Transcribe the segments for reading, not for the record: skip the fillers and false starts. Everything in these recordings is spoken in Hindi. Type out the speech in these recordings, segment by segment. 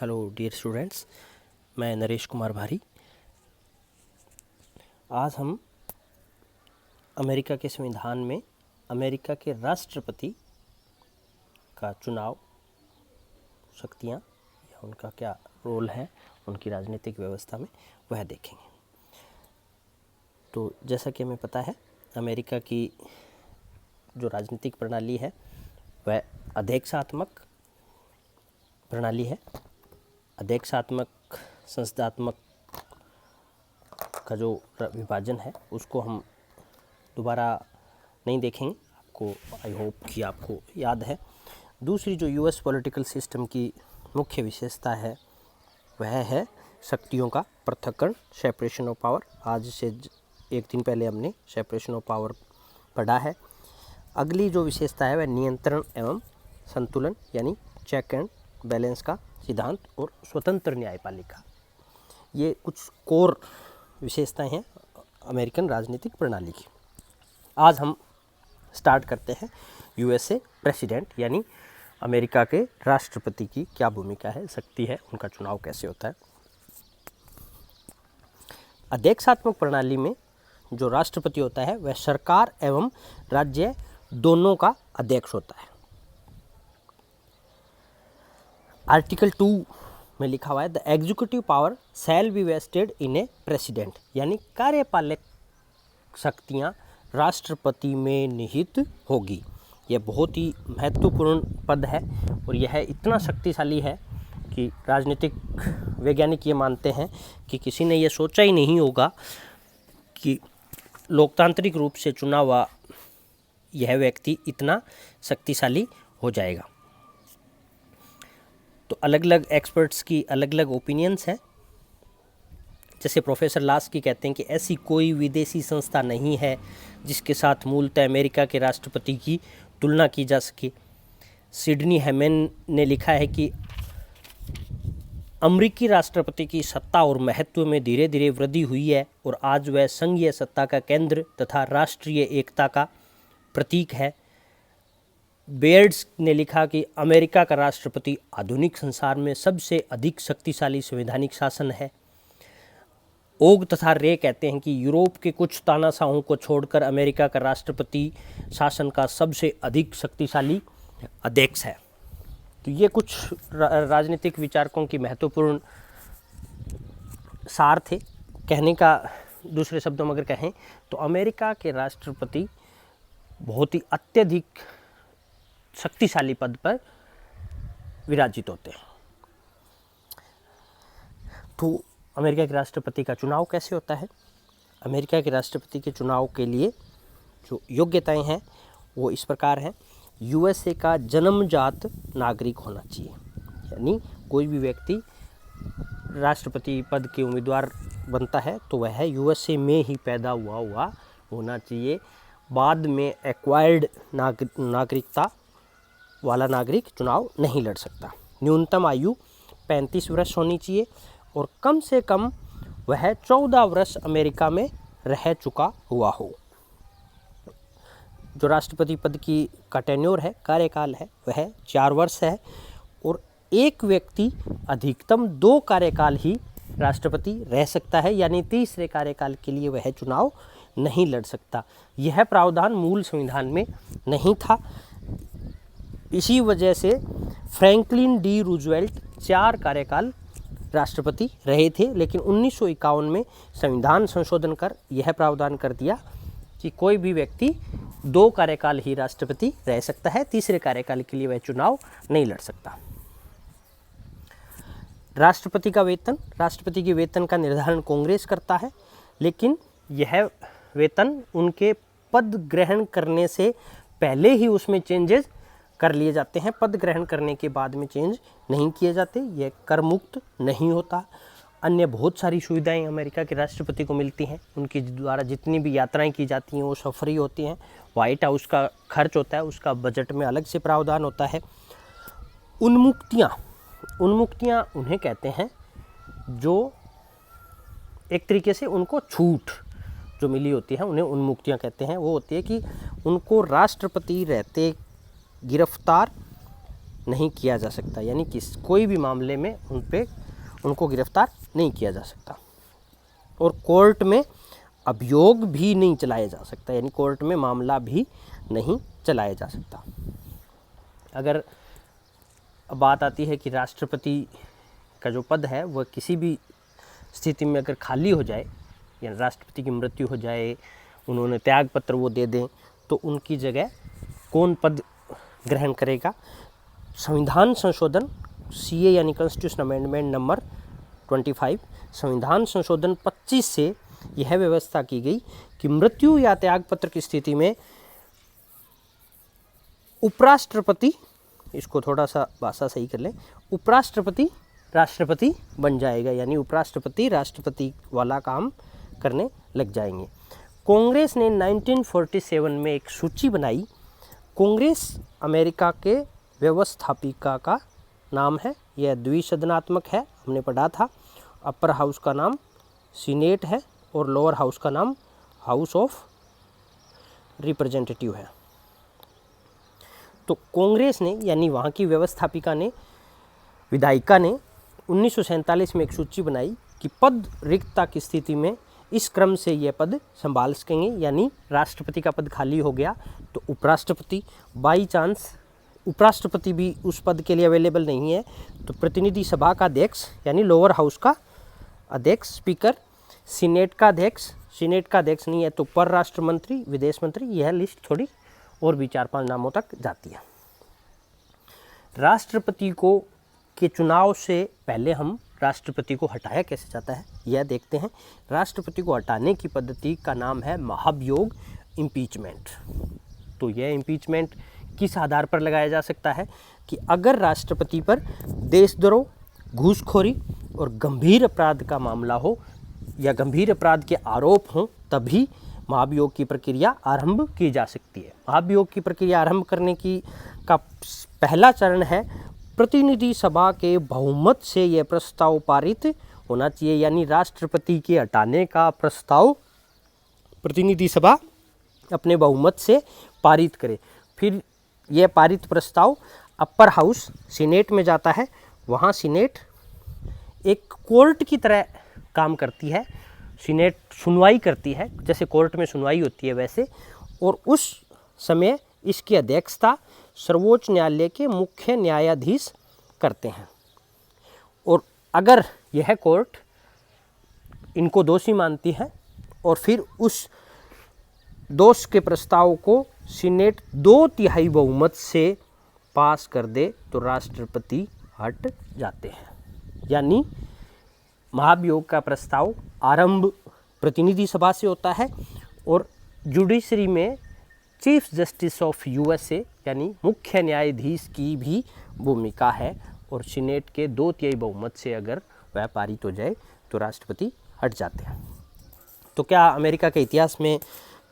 हेलो डियर स्टूडेंट्स, मैं नरेश कुमार भारी। आज हम अमेरिका के संविधान में अमेरिका के राष्ट्रपति का चुनाव, शक्तियाँ या उनका क्या रोल है उनकी राजनीतिक व्यवस्था में, वह देखेंगे। तो जैसा कि हमें पता है, अमेरिका की जो राजनीतिक प्रणाली है वह अध्यक्षात्मक प्रणाली है। अध्यक्षात्मक संसदात्मक का जो विभाजन है उसको हम दोबारा नहीं देखेंगे, आपको आई होप कि आपको याद है। दूसरी जो यूएस पॉलिटिकल सिस्टम की मुख्य विशेषता है वह है शक्तियों का पृथक्करण, सेपरेशन ऑफ पावर। आज से एक दिन पहले हमने सेपरेशन ऑफ पावर पढ़ा है। अगली जो विशेषता है वह नियंत्रण एवं संतुलन यानी चेक एंड बैलेंस का सिद्धांत और स्वतंत्र न्यायपालिका। ये कुछ कोर विशेषताएं हैं अमेरिकन राजनीतिक प्रणाली की। आज हम स्टार्ट करते हैं यूएसए प्रेसिडेंट यानी अमेरिका के राष्ट्रपति की क्या भूमिका है, शक्ति है, उनका चुनाव कैसे होता है। अध्यक्षात्मक प्रणाली में जो राष्ट्रपति होता है वह सरकार एवं राज्य दोनों का अध्यक्ष होता है। आर्टिकल 2 में लिखा हुआ है, the executive power shall be vested in a president, यानी कार्यपालक शक्तियां राष्ट्रपति में निहित होगी। यह बहुत ही महत्वपूर्ण पद है और यह इतना शक्तिशाली है कि राजनीतिक वैज्ञानिक ये मानते हैं कि किसी ने यह सोचा ही नहीं होगा कि लोकतांत्रिक रूप से चुना हुआ यह व्यक्ति इतना शक्तिशाली हो जाएगा। तो अलग अलग एक्सपर्ट्स की अलग अलग ओपिनियंस हैं। जैसे प्रोफेसर लास्की कहते हैं कि ऐसी कोई विदेशी संस्था नहीं है जिसके साथ मूलतः अमेरिका के राष्ट्रपति की तुलना की जा सके। सिडनी हैमन ने लिखा है कि अमेरिकी राष्ट्रपति की सत्ता और महत्व में धीरे धीरे वृद्धि हुई है और आज वह संघीय सत्ता का केंद्र तथा राष्ट्रीय एकता का प्रतीक है। बेयर्ड्स ने लिखा कि अमेरिका का राष्ट्रपति आधुनिक संसार में सबसे अधिक शक्तिशाली संवैधानिक शासन है। ओग तथा रे कहते हैं कि यूरोप के कुछ तानाशाहों को छोड़कर अमेरिका का राष्ट्रपति शासन का सबसे अधिक शक्तिशाली अध्यक्ष है। तो ये कुछ राजनीतिक विचारकों की महत्वपूर्ण सार थे। कहने का दूसरे शब्दों में अगर कहें तो अमेरिका के राष्ट्रपति बहुत ही अत्यधिक शक्तिशाली पद पर विराजित होते हैं। तो अमेरिका के राष्ट्रपति का चुनाव कैसे होता है? अमेरिका के राष्ट्रपति के चुनाव के लिए जो योग्यताएं हैं वो इस प्रकार हैं। यूएसए का जन्मजात नागरिक होना चाहिए, यानी कोई भी व्यक्ति राष्ट्रपति पद के उम्मीदवार बनता है तो वह यूएसए में ही पैदा हुआ होना चाहिए। बाद में एक्वायर्ड नागरिकता वाला नागरिक चुनाव नहीं लड़ सकता। न्यूनतम आयु 35 वर्ष होनी चाहिए और कम से कम वह 14 वर्ष अमेरिका में रह चुका हुआ हो। जो राष्ट्रपति पद का टेन्योर है, कार्यकाल है, वह 4 वर्ष है और एक व्यक्ति अधिकतम 2 कार्यकाल ही राष्ट्रपति रह सकता है, यानी तीसरे कार्यकाल के लिए वह चुनाव नहीं लड़ सकता। यह प्रावधान मूल संविधान में नहीं था। इसी वजह से फ्रैंकलिन डी रूजवेल्ट 4 कार्यकाल राष्ट्रपति रहे थे, लेकिन 1951 में संविधान संशोधन कर यह प्रावधान कर दिया कि कोई भी व्यक्ति 2 कार्यकाल ही राष्ट्रपति रह सकता है, तीसरे कार्यकाल के लिए वह चुनाव नहीं लड़ सकता। राष्ट्रपति का वेतन, राष्ट्रपति के वेतन का निर्धारण कांग्रेस करता है, लेकिन यह वेतन उनके पद ग्रहण करने से पहले ही उसमें चेंजेस कर लिए जाते हैं। पद ग्रहण करने के बाद में चेंज नहीं किए जाते। यह कर मुक्त नहीं होता। अन्य बहुत सारी सुविधाएं अमेरिका के राष्ट्रपति को मिलती हैं। उनके द्वारा जितनी भी यात्राएं की जाती हैं वो सब फ्री होती हैं। व्हाइट हाउस का खर्च होता है, उसका बजट में अलग से प्रावधान होता है। उन्मुक्तियाँ उन्हें कहते हैं जो एक तरीके से उनको छूट जो मिली होती है उन्हें उन्मुक्तियाँ कहते हैं। वो होती है कि उनको राष्ट्रपति रहते गिरफ्तार नहीं किया जा सकता, यानी कोई भी मामले में उनको गिरफ्तार नहीं किया जा सकता। और कोर्ट में अभियोग भी नहीं चलाया जा सकता, यानी कोर्ट में मामला भी नहीं चलाया जा सकता। अगर बात आती है कि राष्ट्रपति का जो पद है वह किसी भी स्थिति में अगर खाली हो जाए, या राष्ट्रपति की मृत्यु हो जाए, उन्होंने त्याग पत्र वो दे दें, तो उनकी जगह कौन पद ग्रहण करेगा? संविधान संशोधन CA यानी कॉन्स्टिट्यूशन अमेंडमेंट नंबर 25, संविधान संशोधन 25 से यह व्यवस्था की गई कि मृत्यु या त्याग पत्र की स्थिति में उपराष्ट्रपति, इसको थोड़ा सा भाषा सही कर लें, उपराष्ट्रपति राष्ट्रपति बन जाएगा, यानी उपराष्ट्रपति राष्ट्रपति वाला काम करने लग जाएंगे। कांग्रेस ने 1947 में एक सूची बनाई। कांग्रेस अमेरिका के व्यवस्थापिका का नाम है, यह द्विसदनात्मक है, हमने पढ़ा था। अपर हाउस का नाम सीनेट है और लोअर हाउस का नाम हाउस ऑफ रिप्रेजेंटेटिव है। तो कांग्रेस ने, यानी वहाँ की व्यवस्थापिका ने, विधायिका ने 1947 में एक सूची बनाई कि पद रिक्तता की स्थिति में इस क्रम से ये पद संभाल सकेंगे, यानी राष्ट्रपति का पद खाली हो गया तो उपराष्ट्रपति, बाई चांस उपराष्ट्रपति भी उस पद के लिए अवेलेबल नहीं है तो प्रतिनिधि सभा का अध्यक्ष यानी लोअर हाउस का अध्यक्ष स्पीकर, सीनेट का अध्यक्ष नहीं है तो परराष्ट्र मंत्री, विदेश मंत्री, यह लिस्ट थोड़ी और भी 4-5 नामों तक जाती है। राष्ट्रपति को के चुनाव से पहले हम राष्ट्रपति को हटाया कैसे जाता है यह देखते हैं। राष्ट्रपति को हटाने की पद्धति का नाम है महाभियोग, इम्पीचमेंट। तो यह इम्पीचमेंट किस आधार पर लगाया जा सकता है कि अगर राष्ट्रपति पर देशद्रोह, घूसखोरी और गंभीर अपराध का मामला हो या गंभीर अपराध के आरोप हों, तभी महाभियोग की प्रक्रिया आरंभ की जा सकती है। महाभियोग की प्रक्रिया आरंभ करने का पहला चरण है प्रतिनिधि सभा के बहुमत से यह प्रस्ताव पारित होना चाहिए, यानी राष्ट्रपति के हटाने का प्रस्ताव प्रतिनिधि सभा अपने बहुमत से पारित करे। फिर यह पारित प्रस्ताव अपर हाउस सीनेट में जाता है। वहाँ सीनेट एक कोर्ट की तरह काम करती है। सीनेट सुनवाई करती है, जैसे कोर्ट में सुनवाई होती है वैसे, और उस समय इसकी अध्यक्षता सर्वोच्च न्यायालय के मुख्य न्यायाधीश करते हैं। और अगर यह कोर्ट इनको दोषी मानती है और फिर उस दोष के प्रस्ताव को सीनेट 2/3 बहुमत से पास कर दे तो राष्ट्रपति हट जाते हैं। यानी महाभियोग का प्रस्ताव आरंभ प्रतिनिधि सभा से होता है और जुडिशरी में चीफ जस्टिस ऑफ यूएसए यानी मुख्य न्यायाधीश की भी भूमिका है, और सीनेट के 2/3 बहुमत से अगर वह पारित हो जाए तो राष्ट्रपति हट जाते हैं। तो क्या अमेरिका के इतिहास में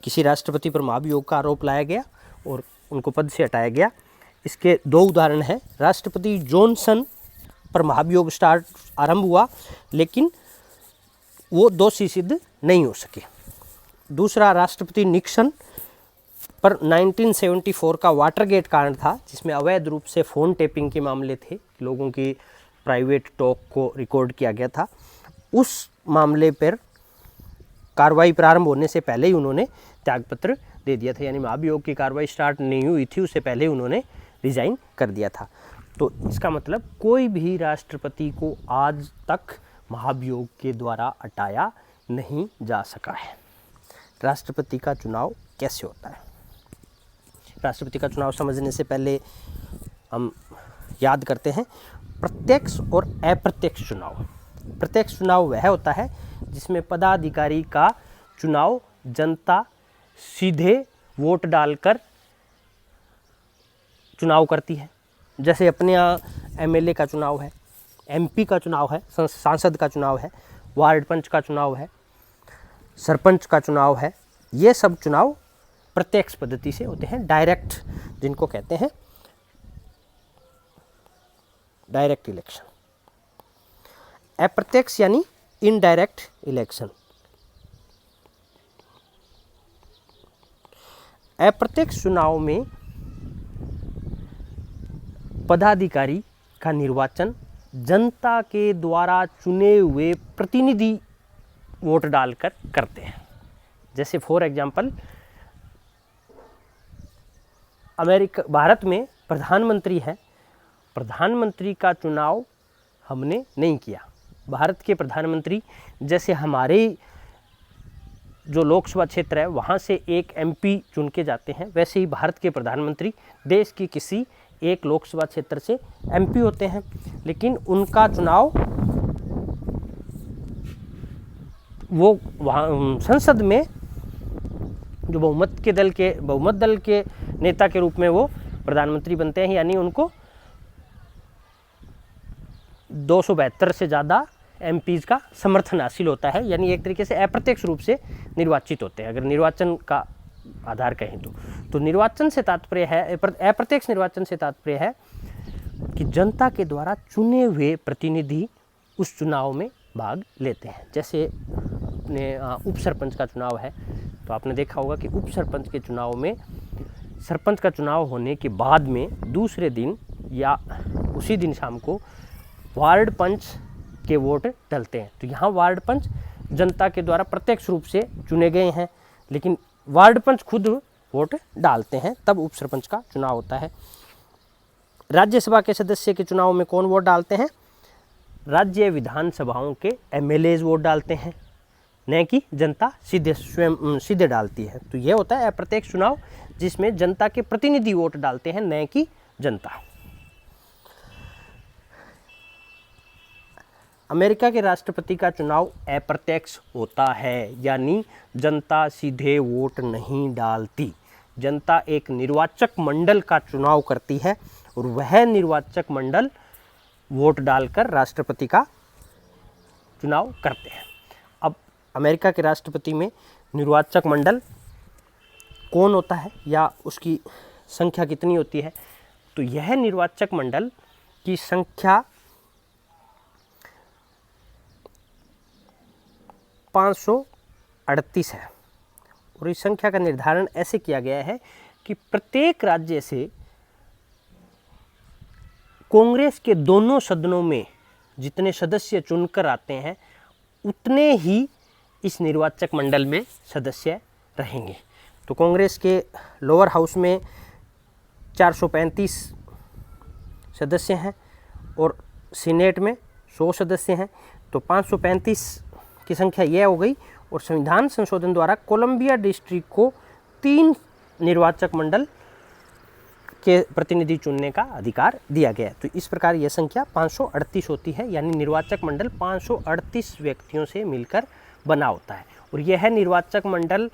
किसी राष्ट्रपति पर महाभियोग का आरोप लाया गया और उनको पद से हटाया गया? इसके 2 उदाहरण हैं। राष्ट्रपति जॉनसन पर महाभियोग आरंभ हुआ लेकिन वो दोषी सिद्ध नहीं हो सके। दूसरा, राष्ट्रपति निक्सन पर 1974 का वाटरगेट कांड था, जिसमें अवैध रूप से फ़ोन टेपिंग के मामले थे, लोगों की प्राइवेट टॉक को रिकॉर्ड किया गया था। उस मामले पर कार्रवाई प्रारंभ होने से पहले ही उन्होंने त्यागपत्र दे दिया था, यानी महाभियोग की कार्रवाई स्टार्ट नहीं हुई थी उससे पहले उन्होंने रिजाइन कर दिया था। तो इसका मतलब कोई भी राष्ट्रपति को आज तक महाभियोग के द्वारा हटाया नहीं जा सका है। राष्ट्रपति का चुनाव कैसे होता है? राष्ट्रपति का चुनाव समझने से पहले हम याद करते हैं प्रत्यक्ष और अप्रत्यक्ष चुनाव। प्रत्यक्ष चुनाव वह होता है जिसमें पदाधिकारी का चुनाव जनता सीधे वोट डालकर चुनाव करती है। जैसे अपने यहाँ एमएलए का चुनाव है, एमपी का चुनाव है, सांसद का चुनाव है, वार्ड पंच का चुनाव है, सरपंच का चुनाव है। ये सब चुनाव प्रत्यक्ष पद्धति से होते हैं, डायरेक्ट, जिनको कहते हैं डायरेक्ट इलेक्शन। अप्रत्यक्ष यानी इनडायरेक्ट इलेक्शन। अप्रत्यक्ष चुनाव में पदाधिकारी का निर्वाचन जनता के द्वारा चुने हुए प्रतिनिधि वोट डालकर करते हैं। जैसे फॉर एग्जाम्पल भारत में प्रधानमंत्री है, प्रधानमंत्री का चुनाव हमने नहीं किया। भारत के प्रधानमंत्री जैसे हमारे जो लोकसभा क्षेत्र है वहाँ से एक एमपी चुन के जाते हैं, वैसे ही भारत के प्रधानमंत्री देश की किसी एक लोकसभा क्षेत्र से एमपी होते हैं, लेकिन उनका चुनाव वो वहाँ संसद में जो बहुमत दल के नेता के रूप में वो प्रधानमंत्री बनते हैं, यानी उनको 272 से ज़्यादा एमपीज़ का समर्थन हासिल होता है, यानी एक तरीके से अप्रत्यक्ष रूप से निर्वाचित होते हैं। अगर निर्वाचन का आधार कहें तो निर्वाचन से तात्पर्य है, अप्रत्यक्ष निर्वाचन से तात्पर्य है कि जनता के द्वारा चुने हुए प्रतिनिधि उस चुनाव में भाग लेते हैं। जैसे अपने उप सरपंच का चुनाव है, तो आपने देखा होगा कि उप सरपंच के चुनाव में सरपंच का चुनाव होने के बाद में दूसरे दिन या उसी दिन शाम को वार्ड पंच के वोट डलते हैं। तो यहाँ वार्ड पंच जनता के द्वारा प्रत्यक्ष रूप से चुने गए हैं, लेकिन वार्ड पंच खुद वोट डालते हैं, तब उप सरपंच का चुनाव होता है। राज्यसभा के सदस्य के चुनाव में कौन वोट डालते हैं? राज्य विधानसभाओं के एमएलएज वोट डालते हैं, न कि जनता सीधे डालती है। तो यह होता है अप्रत्यक्ष चुनाव, जिसमें जनता के प्रतिनिधि वोट डालते हैं, न कि जनता। अमेरिका के राष्ट्रपति का चुनाव अप्रत्यक्ष होता है, यानी जनता सीधे वोट नहीं डालती। जनता एक निर्वाचक मंडल का चुनाव करती है और वह निर्वाचक मंडल वोट डालकर राष्ट्रपति का चुनाव करते हैं। अब अमेरिका के राष्ट्रपति में निर्वाचक मंडल कौन होता है या उसकी संख्या कितनी होती है? तो यह निर्वाचक मंडल की संख्या 538 है, और इस संख्या का निर्धारण ऐसे किया गया है कि प्रत्येक राज्य से कांग्रेस के दोनों सदनों में जितने सदस्य चुनकर आते हैं उतने ही इस निर्वाचक मंडल में सदस्य रहेंगे। तो कांग्रेस के लोअर हाउस में 435 सदस्य हैं और सीनेट में 100 सदस्य हैं, तो 535 की संख्या यह हो गई। और संविधान संशोधन द्वारा कोलंबिया डिस्ट्रिक्ट को 3 निर्वाचक मंडल के प्रतिनिधि चुनने का अधिकार दिया गया है। तो इस प्रकार यह संख्या 538 होती है, यानी निर्वाचक मंडल 538 व्यक्तियों से मिलकर बना होता है। और यह निर्वाचक मंडल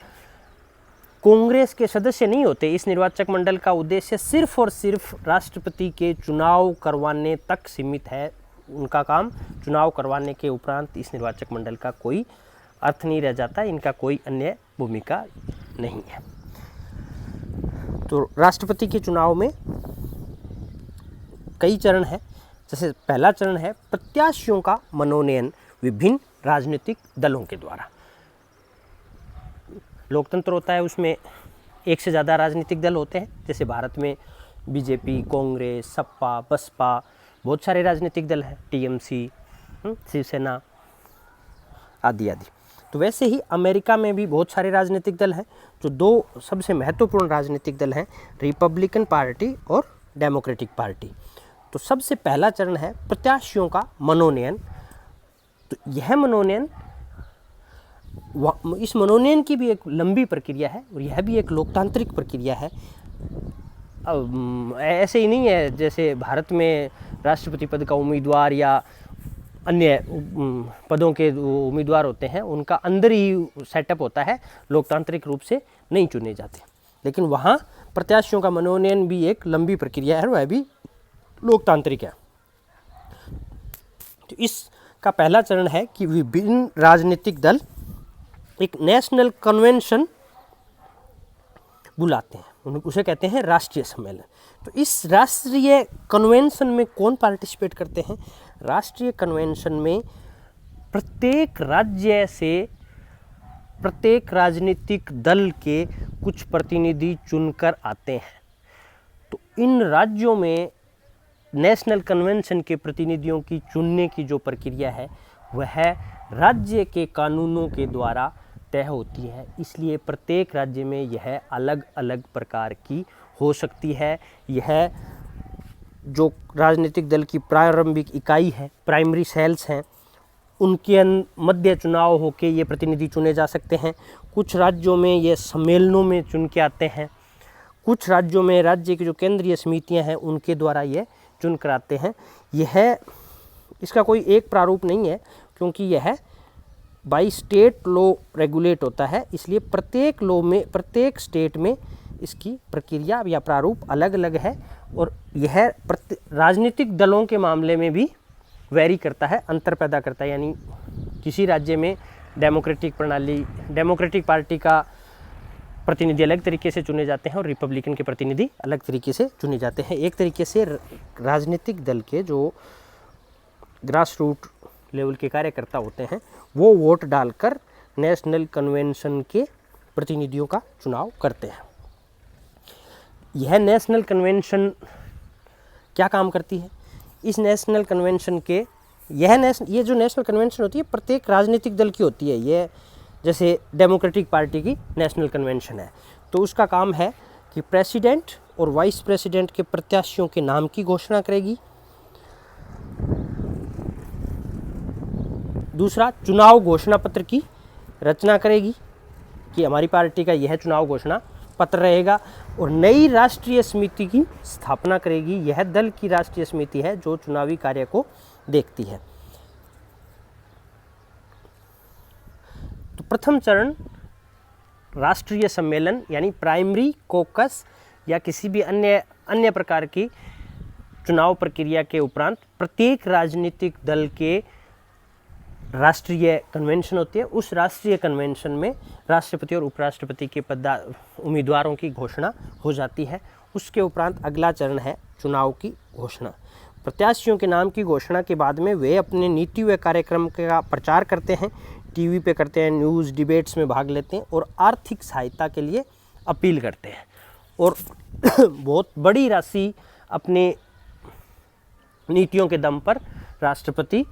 कांग्रेस के सदस्य नहीं होते। इस निर्वाचक मंडल का उद्देश्य सिर्फ और सिर्फ राष्ट्रपति के चुनाव करवाने तक सीमित है। उनका काम चुनाव करवाने के उपरांत इस निर्वाचक मंडल का कोई अर्थ नहीं रह जाता, इनका कोई अन्य भूमिका नहीं है। तो राष्ट्रपति के चुनाव में कई चरण हैं। जैसे पहला चरण है प्रत्याशियों का मनोनयन विभिन्न राजनीतिक दलों के द्वारा। लोकतंत्र होता है, उसमें एक से ज़्यादा राजनीतिक दल होते हैं। जैसे भारत में बीजेपी, कांग्रेस, सपा, बसपा, बहुत सारे राजनीतिक दल हैं, टीएमसी, शिवसेना आदि आदि। तो वैसे ही अमेरिका में भी बहुत सारे राजनीतिक दल हैं। जो 2 सबसे महत्वपूर्ण राजनीतिक दल हैं, रिपब्लिकन पार्टी और डेमोक्रेटिक पार्टी। तो सबसे पहला चरण है प्रत्याशियों का मनोनयन। तो यह मनोनयन, इस मनोनयन की भी एक लंबी प्रक्रिया है और यह भी एक लोकतांत्रिक प्रक्रिया है। ऐसे ही नहीं है जैसे भारत में राष्ट्रपति पद का उम्मीदवार या अन्य पदों के उम्मीदवार होते हैं, उनका अंदर ही सेटअप होता है, लोकतांत्रिक रूप से नहीं चुने जाते। लेकिन वहाँ प्रत्याशियों का मनोनयन भी एक लंबी प्रक्रिया है, वह भी लोकतांत्रिक है। तो इसका पहला चरण है कि विभिन्न राजनीतिक दल एक नेशनल कन्वेंशन बुलाते हैं, उसे कहते हैं राष्ट्रीय सम्मेलन। तो इस राष्ट्रीय कन्वेंशन में कौन पार्टिसिपेट करते हैं? राष्ट्रीय कन्वेंशन में प्रत्येक राज्य से प्रत्येक राजनीतिक दल के कुछ प्रतिनिधि चुनकर आते हैं। तो इन राज्यों में नेशनल कन्वेंशन के प्रतिनिधियों की चुनने की जो प्रक्रिया है वह राज्य के कानूनों के द्वारा तय होती है, इसलिए प्रत्येक राज्य में यह अलग अलग प्रकार की हो सकती है। यह जो राजनीतिक दल की प्रारंभिक इकाई है, प्राइमरी सेल्स हैं, उनके मध्य चुनाव होके ये प्रतिनिधि चुने जा सकते हैं। कुछ राज्यों में ये सम्मेलनों में चुन के आते हैं, कुछ राज्यों में राज्य की जो केंद्रीय समितियां हैं उनके द्वारा ये चुन कर आते हैं। यह इसका कोई एक प्रारूप नहीं है, क्योंकि यह बाई स्टेट लॉ रेगुलेट होता है, इसलिए प्रत्येक लॉ में, प्रत्येक स्टेट में इसकी प्रक्रिया या प्रारूप अलग अलग है। और यह राजनीतिक दलों के मामले में भी वेरी करता है, अंतर पैदा करता है। यानी किसी राज्य में डेमोक्रेटिक प्रणाली, डेमोक्रेटिक पार्टी का प्रतिनिधि अलग तरीके से चुने जाते हैं और रिपब्लिकन के प्रतिनिधि अलग तरीके से चुने जाते हैं। एक तरीके से राजनीतिक दल के जो ग्रास रूट लेवल के कार्यकर्ता होते हैं वो वोट डालकर नेशनल कन्वेंशन के प्रतिनिधियों का चुनाव करते हैं। यह नेशनल कन्वेंशन क्या काम करती है? इस नेशनल कन्वेंशन के ये जो नेशनल कन्वेंशन होती है प्रत्येक राजनीतिक दल की होती है। ये जैसे डेमोक्रेटिक पार्टी की नेशनल कन्वेंशन है, तो उसका काम है कि प्रेसिडेंट और वाइस प्रेसिडेंट के प्रत्याशियों के नाम की घोषणा करेगी। दूसरा, चुनाव घोषणा पत्र की रचना करेगी कि हमारी पार्टी का यह चुनाव घोषणा पत्र रहेगा, और नई राष्ट्रीय समिति की स्थापना करेगी। यह दल की राष्ट्रीय समिति है जो चुनावी कार्य को देखती है। तो प्रथम चरण राष्ट्रीय सम्मेलन यानी प्राइमरी कॉकस या किसी भी अन्य प्रकार की चुनाव प्रक्रिया के उपरांत प्रत्येक राजनीतिक दल के राष्ट्रीय कन्वेंशन होती है। उस राष्ट्रीय कन्वेंशन में राष्ट्रपति और उपराष्ट्रपति के उम्मीदवारों की घोषणा हो जाती है। उसके उपरांत अगला चरण है चुनाव की घोषणा। प्रत्याशियों के नाम की घोषणा के बाद में वे अपने नीति व कार्यक्रम का प्रचार करते हैं, टीवी पे करते हैं, न्यूज़ डिबेट्स में भाग लेते हैं और आर्थिक सहायता के लिए अपील करते हैं। और बहुत बड़ी राशि अपने नीतियों के दम पर राष्ट्रपति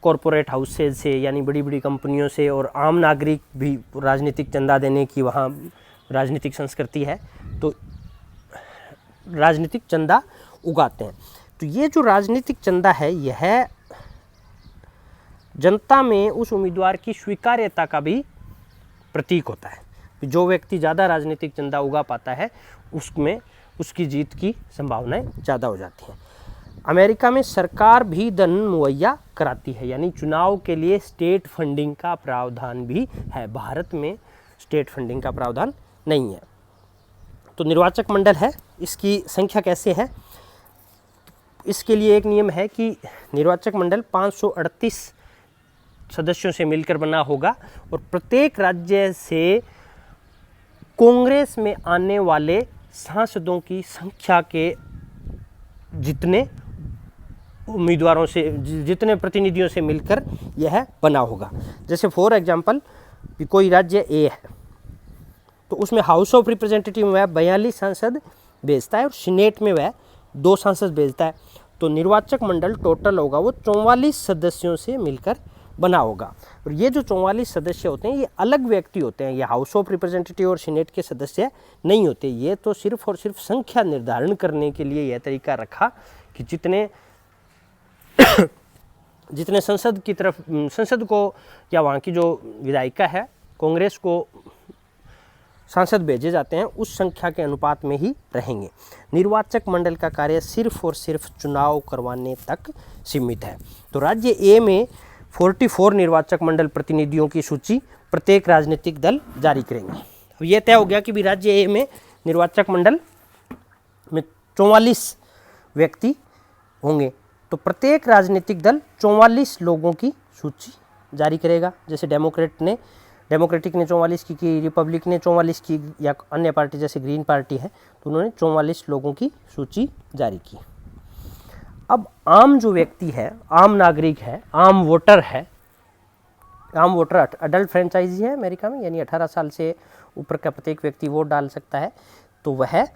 कॉरपोरेट हाउसेज से यानी बड़ी बड़ी कंपनियों से और आम नागरिक भी राजनीतिक चंदा देने की वहाँ राजनीतिक संस्कृति है, तो राजनीतिक चंदा उगाते हैं। तो ये जो राजनीतिक चंदा है यह जनता में उस उम्मीदवार की स्वीकार्यता का भी प्रतीक होता है। जो व्यक्ति ज़्यादा राजनीतिक चंदा उगा पाता है उसमें उसकी जीत की संभावनाएं ज़्यादा हो जाती हैं। अमेरिका में सरकार भी धन मुहैया कराती है, यानी चुनाव के लिए स्टेट फंडिंग का प्रावधान भी है। भारत में स्टेट फंडिंग का प्रावधान नहीं है। तो निर्वाचक मंडल है, इसकी संख्या कैसे है? इसके लिए एक नियम है कि निर्वाचक मंडल 538 सदस्यों से मिलकर बना होगा और प्रत्येक राज्य से कांग्रेस में आने वाले सांसदों की संख्या के जितने उम्मीदवारों से, जितने प्रतिनिधियों से मिलकर यह बना होगा। जैसे फॉर एग्जांपल कोई राज्य ए है तो उसमें हाउस ऑफ रिप्रेजेंटेटिव में वह 42 सांसद भेजता है और सीनेट में वह 2 सांसद भेजता है। तो निर्वाचक मंडल टोटल होगा वो 44 सदस्यों से मिलकर बना होगा। और ये जो 44 सदस्य होते हैं ये अलग व्यक्ति होते हैं, ये हाउस ऑफ रिप्रेजेंटेटिव और सीनेट के सदस्य नहीं होते। ये तो सिर्फ और सिर्फ संख्या निर्धारण करने के लिए यह तरीका रखा कि जितने संसद की तरफ, संसद को या वहाँ की जो विधायिका है कांग्रेस को सांसद भेजे जाते हैं उस संख्या के अनुपात में ही रहेंगे। निर्वाचक मंडल का कार्य सिर्फ और सिर्फ चुनाव करवाने तक सीमित है। तो राज्य ए में 44 निर्वाचक मंडल प्रतिनिधियों की सूची प्रत्येक राजनीतिक दल जारी करेंगे। अब यह तय हो गया कि भी राज्य ए में निर्वाचक मंडल में 44 व्यक्ति होंगे, तो प्रत्येक राजनीतिक दल 44 लोगों की सूची जारी करेगा। जैसे डेमोक्रेटिक ने 44 की, रिपब्लिक ने 44 की, या अन्य पार्टी जैसे ग्रीन पार्टी है तो उन्होंने 44 लोगों की सूची जारी की। अब आम जो व्यक्ति है, आम नागरिक है, आम वोटर है, आम वोटर अडल्ट फ्रेंचाइजी है अमेरिका में, यानी 18 साल से ऊपर का प्रत्येक व्यक्ति वोट डाल सकता है। तो वह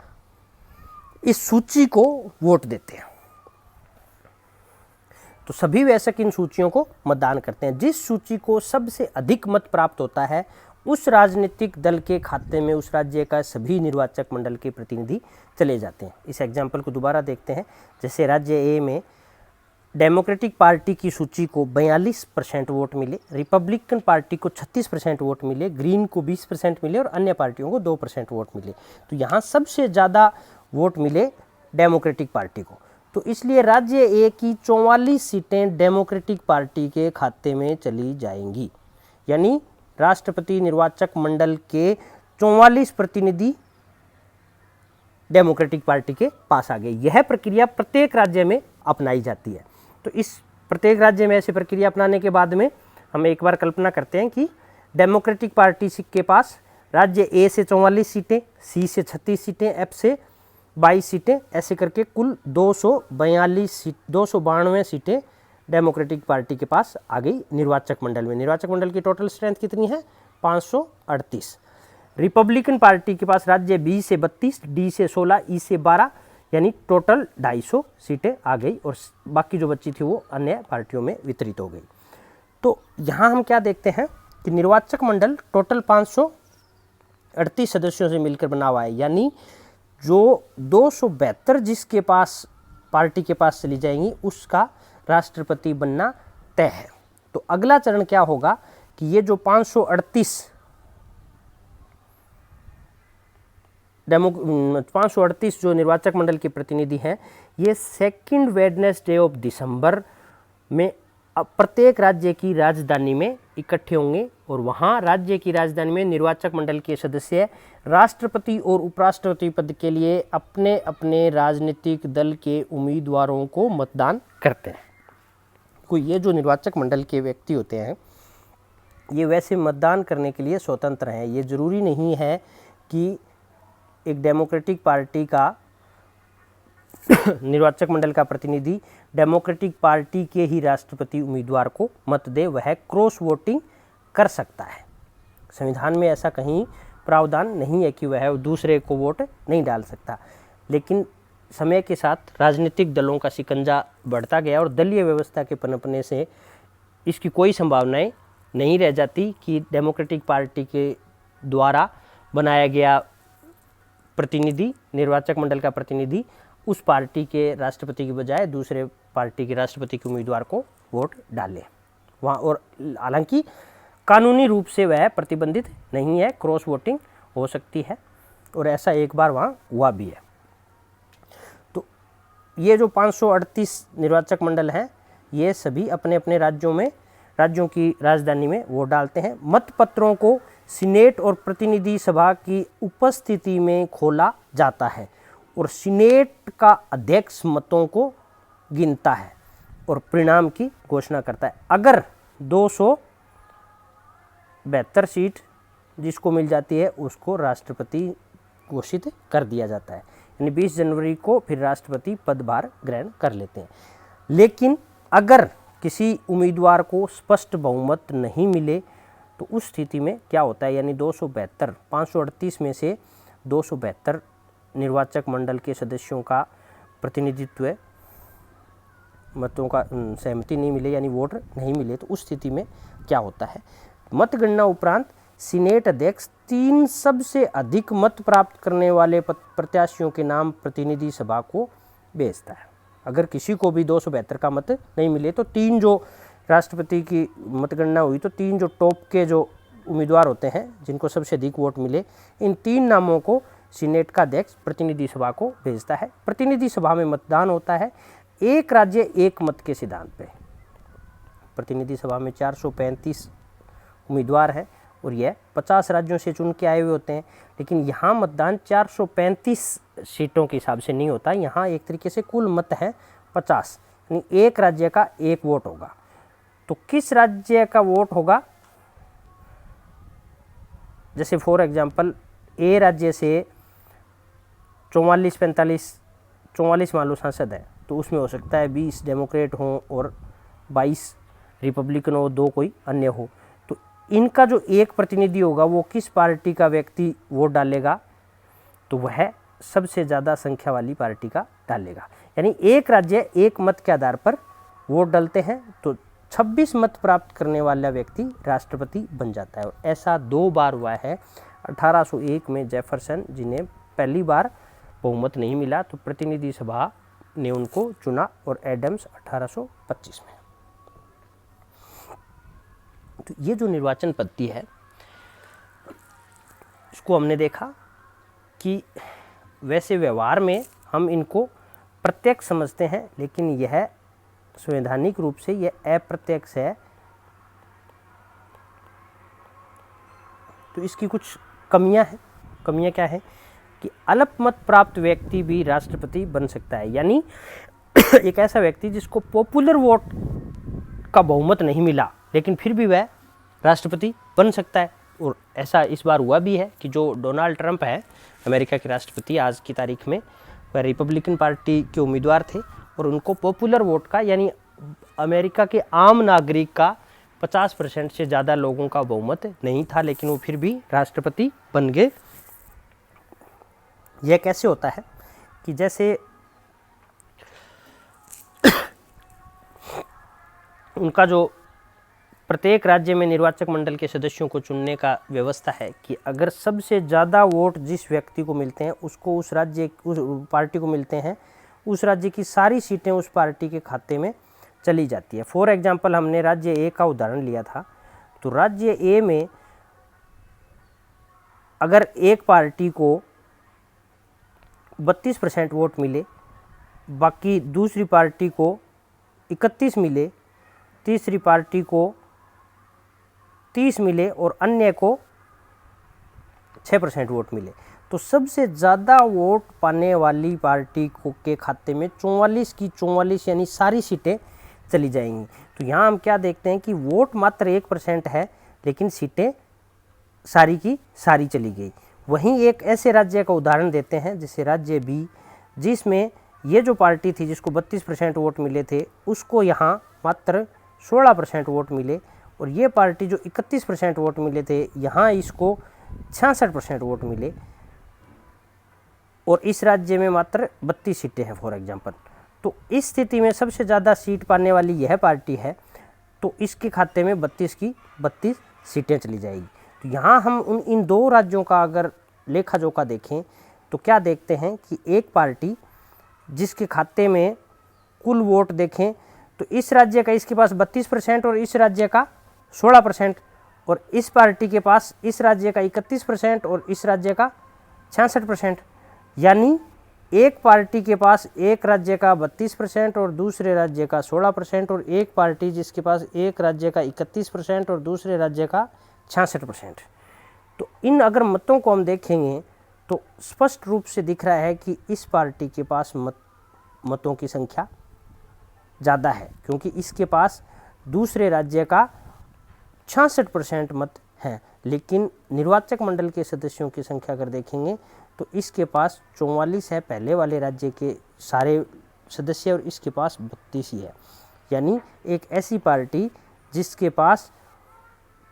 इस सूची को वोट देते हैं। तो सभी वयस्क इन सूचियों को मतदान करते हैं। जिस सूची को सबसे अधिक मत प्राप्त होता है उस राजनीतिक दल के खाते में उस राज्य का सभी निर्वाचक मंडल के प्रतिनिधि चले जाते हैं। इस एग्जाम्पल को दोबारा देखते हैं। जैसे राज्य ए में डेमोक्रेटिक पार्टी की सूची को 42% वोट मिले, रिपब्लिकन पार्टी को 36% वोट मिले, ग्रीन को 20% मिले और अन्य पार्टियों को 2% वोट मिले। तो यहाँ सबसे ज़्यादा वोट मिले डेमोक्रेटिक पार्टी को। तो इसलिए राज्य ए की 44 सीटें डेमोक्रेटिक पार्टी के खाते में चली जाएंगी, यानी राष्ट्रपति निर्वाचक मंडल के 44 प्रतिनिधि डेमोक्रेटिक पार्टी के पास आ गए। यह प्रक्रिया प्रत्येक राज्य में अपनाई जाती है। तो इस प्रत्येक राज्य में ऐसी प्रक्रिया अपनाने के बाद में हम एक बार कल्पना करते हैं कि डेमोक्रेटिक पार्टी के पास राज्य ए से 44 सीटें, सी से 36 सीटें, एफ से 22 सीटें, ऐसे करके कुल 292 सीटें डेमोक्रेटिक पार्टी के पास आ गई निर्वाचक मंडल में। निर्वाचक मंडल की टोटल स्ट्रेंथ कितनी है? 538। रिपब्लिकन पार्टी के पास राज्य बी से 32, डी से 16, ई से 12, यानी टोटल 250 सीटें आ गई और बाकी जो बची थी वो अन्य पार्टियों में वितरित हो गई। तो यहाँ हम क्या देखते हैं कि निर्वाचक मंडल टोटल 538 सदस्यों से मिलकर बना हुआ है, यानी जो 272 जिसके पास पार्टी के पास चली जाएंगी उसका राष्ट्रपति बनना तय है। तो अगला चरण क्या होगा कि ये जो 538 जो निर्वाचक मंडल के प्रतिनिधि हैं, ये सेकंड वेडनेसडे ऑफ दिसंबर में प्रत्येक राज्य की राजधानी में इकट्ठे होंगे और वहाँ राज्य की राजधानी में निर्वाचक मंडल के सदस्य राष्ट्रपति और उपराष्ट्रपति पद के लिए अपने अपने राजनीतिक दल के उम्मीदवारों को मतदान करते हैं। कोई ये जो निर्वाचक मंडल के व्यक्ति होते हैं ये वैसे मतदान करने के लिए स्वतंत्र हैं। ये ज़रूरी नहीं है कि एक डेमोक्रेटिक पार्टी का निर्वाचक मंडल का प्रतिनिधि डेमोक्रेटिक पार्टी के ही राष्ट्रपति उम्मीदवार को मत दे, वह क्रॉस वोटिंग कर सकता है। संविधान में ऐसा कहीं प्रावधान नहीं है कि वह दूसरे को वोट नहीं डाल सकता, लेकिन समय के साथ राजनीतिक दलों का शिकंजा बढ़ता गया और दलीय व्यवस्था के पनपने से इसकी कोई संभावनाएं नहीं रह जाती कि डेमोक्रेटिक पार्टी के द्वारा बनाया गया प्रतिनिधि, निर्वाचक मंडल का प्रतिनिधि उस पार्टी के राष्ट्रपति की बजाय दूसरे पार्टी के राष्ट्रपति के उम्मीदवार को वोट डाले वहाँ। और हालांकि कानूनी रूप से वह प्रतिबंधित नहीं है, क्रॉस वोटिंग हो सकती है और ऐसा एक बार वहाँ हुआ भी है। तो ये जो 538 निर्वाचक मंडल हैं ये सभी अपने अपने राज्यों की राजधानी में वोट डालते हैं। मतपत्रों को सीनेट और प्रतिनिधि सभा की उपस्थिति में खोला जाता है और सीनेट का अध्यक्ष मतों को गिनता है और परिणाम की घोषणा करता है। अगर 272 सीट जिसको मिल जाती है उसको राष्ट्रपति घोषित कर दिया जाता है, यानी 20 जनवरी को फिर राष्ट्रपति पदभार ग्रहण कर लेते हैं। लेकिन अगर किसी उम्मीदवार को स्पष्ट बहुमत नहीं मिले तो उस स्थिति में क्या होता है, यानी 538 में से 272 निर्वाचक मंडल के सदस्यों का प्रतिनिधित्व मतों का सहमति नहीं मिले यानी वोट नहीं मिले, तो उस स्थिति में क्या होता है, मतगणना उपरांत सीनेट अध्यक्ष 3 सबसे अधिक मत प्राप्त करने वाले प्रत्याशियों के नाम प्रतिनिधि सभा को भेजता है। अगर किसी को भी 272 का मत नहीं मिले तो 3 जो राष्ट्रपति की मतगणना हुई तो 3 जो टॉप के जो उम्मीदवार होते हैं जिनको सबसे अधिक वोट मिले, इन 3 नामों को सीनेट का अध्यक्ष प्रतिनिधि सभा को भेजता है। प्रतिनिधि सभा में मतदान होता है एक राज्य एक मत के सिद्धांत पे। प्रतिनिधि सभा में 435 उम्मीदवार हैं और यह 50 राज्यों से चुन के आए हुए होते हैं, लेकिन यहाँ मतदान 435 सीटों के हिसाब से नहीं होता। यहाँ एक तरीके से कुल मत हैं 50, यानी एक राज्य का एक वोट होगा। तो किस राज्य का वोट होगा, जैसे फॉर एग्जांपल ए राज्य से 44 मान लो सांसद है तो उसमें हो सकता है 20 डेमोक्रेट हों और 22 रिपब्लिकन हो, 2 कोई अन्य हो। तो इनका जो एक प्रतिनिधि होगा वो किस पार्टी का व्यक्ति वोट डालेगा, तो वह सबसे ज़्यादा संख्या वाली पार्टी का डालेगा। यानी एक राज्य एक मत के आधार पर वोट डालते हैं तो 26 मत प्राप्त करने वाला व्यक्ति राष्ट्रपति बन जाता है। और ऐसा 2 बार हुआ है। 1801 में जेफरसन, जिन्हें पहली बार बहुमत नहीं मिला, तो प्रतिनिधि सभा ने उनको चुना, और एडम्स 1825 में। तो ये जो निर्वाचन पद्धति है, इसको हमने देखा कि वैसे व्यवहार में हम इनको प्रत्यक्ष समझते हैं, लेकिन यह संवैधानिक रूप से यह अप्रत्यक्ष है। तो इसकी कुछ कमियां हैं। कमियां क्या है कि अल्पमत प्राप्त व्यक्ति भी राष्ट्रपति बन सकता है, यानी एक ऐसा व्यक्ति जिसको पॉपुलर वोट का बहुमत नहीं मिला, लेकिन फिर भी वह राष्ट्रपति बन सकता है। और ऐसा इस बार हुआ भी है कि जो डोनाल्ड ट्रंप है, अमेरिका के राष्ट्रपति आज की तारीख में, वह रिपब्लिकन पार्टी के उम्मीदवार थे, और उनको पॉपुलर वोट का, यानी अमेरिका के आम नागरिक का 50% से ज़्यादा लोगों का बहुमत नहीं था, लेकिन वो फिर भी राष्ट्रपति बन गए। यह कैसे होता है कि जैसे उनका जो प्रत्येक राज्य में निर्वाचक मंडल के सदस्यों को चुनने का व्यवस्था है कि अगर सबसे ज़्यादा वोट जिस व्यक्ति को मिलते हैं उसको उस पार्टी को मिलते हैं, उस राज्य की सारी सीटें उस पार्टी के खाते में चली जाती है। फॉर एग्जांपल, हमने राज्य ए का उदाहरण लिया था, तो राज्य ए में अगर एक पार्टी को 32% वोट मिले, बाकी दूसरी पार्टी को 31 मिले, तीसरी पार्टी को 30 मिले और अन्य को 6% वोट मिले, तो सबसे ज़्यादा वोट पाने वाली पार्टी को के खाते में 44 की 44 यानी सारी सीटें चली जाएंगी। तो यहाँ हम क्या देखते हैं कि वोट मात्र 1% है, लेकिन सीटें सारी की सारी चली गई। वहीं एक ऐसे राज्य का उदाहरण देते हैं, जैसे राज्य बी, जिसमें ये जो पार्टी थी जिसको 32% वोट मिले थे, उसको यहाँ मात्र 16% वोट मिले, और ये पार्टी जो 31% वोट मिले थे, यहाँ इसको 66% वोट मिले, और इस राज्य में मात्र 32 सीटें हैं फॉर एग्जांपल। तो इस स्थिति में सबसे ज़्यादा सीट पाने वाली यह पार्टी है, तो इसके खाते में 32 की 32 सीटें चली जाएगी। तो यहाँ हम इन 2 राज्यों का अगर लेखा जोखा देखें तो क्या देखते हैं कि एक पार्टी जिसके खाते में कुल वोट देखें तो इस राज्य का इसके पास 32% और इस राज्य का 16%, और इस पार्टी के पास इस राज्य का 31% और इस राज्य का 66%, यानी एक पार्टी के पास एक राज्य का 32% और दूसरे राज्य का 16%, और एक पार्टी जिसके पास एक राज्य का 31% और दूसरे राज्य का 66%। तो इन अगर मतों को हम देखेंगे तो स्पष्ट रूप से दिख रहा है कि इस पार्टी के पास मतों की संख्या ज़्यादा है, क्योंकि इसके पास दूसरे राज्य का 66% मत हैं। लेकिन निर्वाचक मंडल के सदस्यों की संख्या अगर देखेंगे तो इसके पास 44 है पहले वाले राज्य के सारे सदस्य, और इसके पास 32 ही है। यानी एक ऐसी पार्टी जिसके पास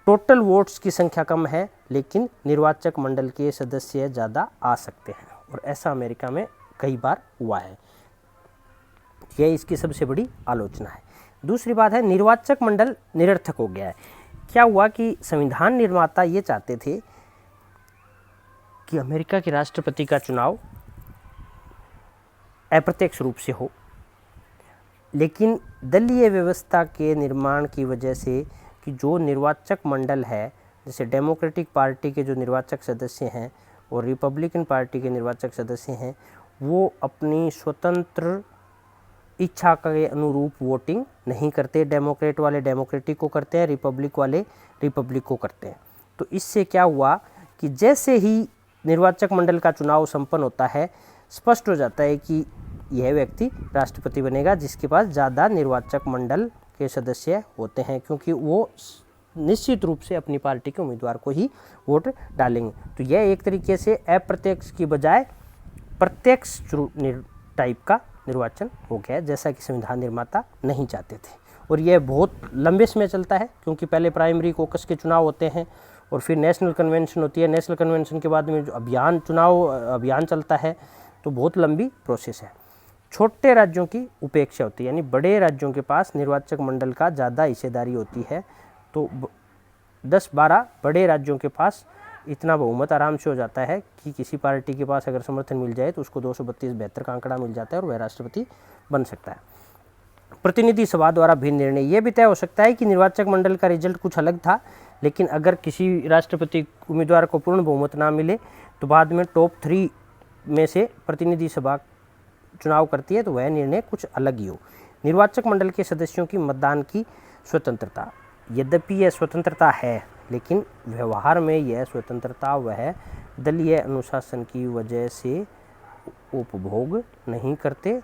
टोटल वोट्स की संख्या कम है, लेकिन निर्वाचक मंडल के सदस्य ज़्यादा आ सकते हैं, और ऐसा अमेरिका में कई बार हुआ है। यह इसकी सबसे बड़ी आलोचना है। दूसरी बात है, निर्वाचक मंडल निरर्थक हो गया है। क्या हुआ कि संविधान निर्माता ये चाहते थे कि अमेरिका के राष्ट्रपति का चुनाव अप्रत्यक्ष रूप से हो, लेकिन दलीय व्यवस्था के निर्माण की वजह से कि जो निर्वाचक मंडल है, जैसे डेमोक्रेटिक पार्टी के जो निर्वाचक सदस्य हैं और रिपब्लिकन पार्टी के निर्वाचक सदस्य हैं, वो अपनी स्वतंत्र इच्छा के अनुरूप वोटिंग नहीं करते। डेमोक्रेट वाले डेमोक्रेटिक को करते हैं, रिपब्लिक वाले रिपब्लिक को करते हैं। तो इससे क्या हुआ कि जैसे ही निर्वाचक मंडल का चुनाव संपन्न होता है, स्पष्ट हो जाता है कि यह व्यक्ति राष्ट्रपति बनेगा जिसके पास ज़्यादा निर्वाचक मंडल के सदस्य होते हैं, क्योंकि वो निश्चित रूप से अपनी पार्टी के उम्मीदवार को ही वोट डालेंगे। तो यह एक तरीके से अप्रत्यक्ष की बजाय प्रत्यक्ष टाइप का निर्वाचन हो गया, जैसा कि संविधान निर्माता नहीं चाहते थे। और यह बहुत लंबे समय चलता है, क्योंकि पहले प्राइमरी कोकस के चुनाव होते हैं और फिर नेशनल कन्वेंशन होती है। नेशनल कन्वेंशन के बाद में जो चुनाव अभियान चलता है, तो बहुत लंबी प्रोसेस है। छोटे राज्यों की उपेक्षा होती है, यानी बड़े राज्यों के पास निर्वाचक मंडल का ज़्यादा हिस्सेदारी होती है। तो 10-12 बड़े राज्यों के पास इतना बहुमत आराम से हो जाता है कि किसी पार्टी के पास अगर समर्थन मिल जाए तो उसको 232-72 का आंकड़ा मिल जाता है और वह राष्ट्रपति बन सकता है। प्रतिनिधि सभा द्वारा भी निर्णय यह भी तय हो सकता है कि निर्वाचक मंडल का रिजल्ट कुछ अलग था, लेकिन अगर किसी राष्ट्रपति उम्मीदवार को पूर्ण बहुमत ना मिले तो बाद में टॉप 3 में से प्रतिनिधि सभा चुनाव करती है तो वह निर्णय कुछ अलग ही हो। निर्वाचक मंडल के सदस्यों की मतदान की स्वतंत्रता, यद्यपि यह स्वतंत्रता है लेकिन व्यवहार में यह स्वतंत्रता वह दलीय अनुशासन की वजह से उपभोग नहीं करते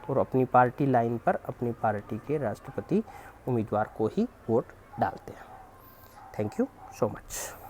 और अपनी पार्टी लाइन पर अपनी पार्टी के राष्ट्रपति उम्मीदवार को ही वोट डालते हैं। Thank you so much.